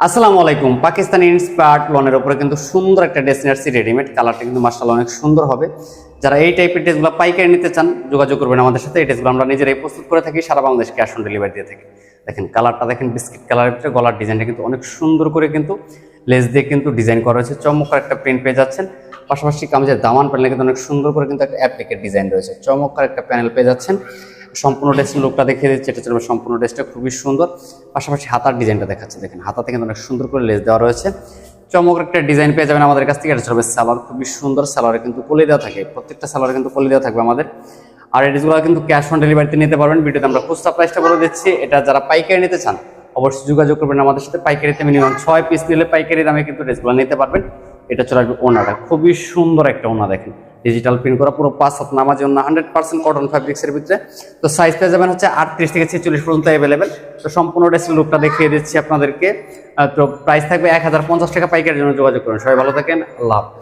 আসসালামু আলাইকুম। পাকিস্তানি ইন্সপায়ার্ড লনের উপরে কিন্তু সুন্দর একটা ডেসিনার্সি রেডিমেড, কালারটা কিন্তু মাশাআল্লাহ অনেক সুন্দর হবে। যারা এই টাইপের ড্রেসগুলো পাইকারি নিতে চান যোগাযোগ করবেন আমাদের সাথে। এই ড্রেসগুলো আমরা নিজেরাই প্রস্তুত করে থাকি, সারা বাংলাদেশ ক্যাশ অন ডেলিভারি দিয়ে থাকি। দেখেন কালারটা, দেখেন বিস্কিট কালারের ভিতরে, গলার ডিজাইনটা কিন্তু অনেক সুন্দর করে কিন্তু লেস দিয়ে কিন্তু ডিজাইন করা হয়েছে। চমৎকার একটা প্রিন্ট পেয়ে যাচ্ছেন। পাশাপাশি কামিজের দামান প্যানেলে কিন্তু অনেক সুন্দর করে কিন্তু একটা অ্যাপ্লিকের ডিজাইন রয়েছে। চমৎকার একটা প্যানেল পেয়ে যাচ্ছেন। সম্পূর্ণ ড্রেসের লুকটা দেখিয়ে দিচ্ছি, এটা চলবে সম্পূর্ণ ড্রেসটা খুবই সুন্দর। পাশাপাশি হাতার ডিজাইনটা দেখাচ্ছে, দেখেন হাতাতে কিন্তু অনেক সুন্দর করে লেস দেওয়া রয়েছে। চমৎকার একটা ডিজাইন পেয়ে যাবেন আমাদের কাছ থেকে। এটা চলবে সালোয়ার, খুবই সুন্দর। সালোয়ারে কিন্তু কলি দেওয়া থাকে, প্রত্যেকটা সালোয়ারে কিন্তু কলি দেওয়া থাকবে আমাদের। আর এই ড্রেসগুলো কিন্তু ক্যাশ অন ডেলিভারিতে নিতে পারবেন। ভিডিওতে আমরা খুচরা প্রাইসটা বলে দিচ্ছি। এটা যারা পাইকারি নিতে চান অবশ্যই যোগাযোগ করবেন আমাদের সাথে। পাইকারিতে মিনিমাম 6 পিস নিলে পাইকারি দামে কিন্তু ড্রেসগুলো নিতে পারবেন। এটা চলে আসবে ওনাটা, খুবই সুন্দর একটা ওনা, দেখেন ডিজিটাল প্রিন্ট করা, পুরো 5 হাত নামাজি ওনা, 100% কটন ফ্যাব্রিক্সের ভিতরে। তো সাইজ পেয়ে যাবেন হচ্ছে 38 থেকে 46 পর্যন্ত অ্যাভেলেবেল। তো সম্পূর্ণ ড্রেসের লুকটা দেখিয়ে দিচ্ছি আপনাদেরকে। তো প্রাইস থাকবে 1050 টাকা। পাইকারির জন্য যোগাযোগ করুন। সবাই ভালো থাকেন, আল্লাহ হাফেজ।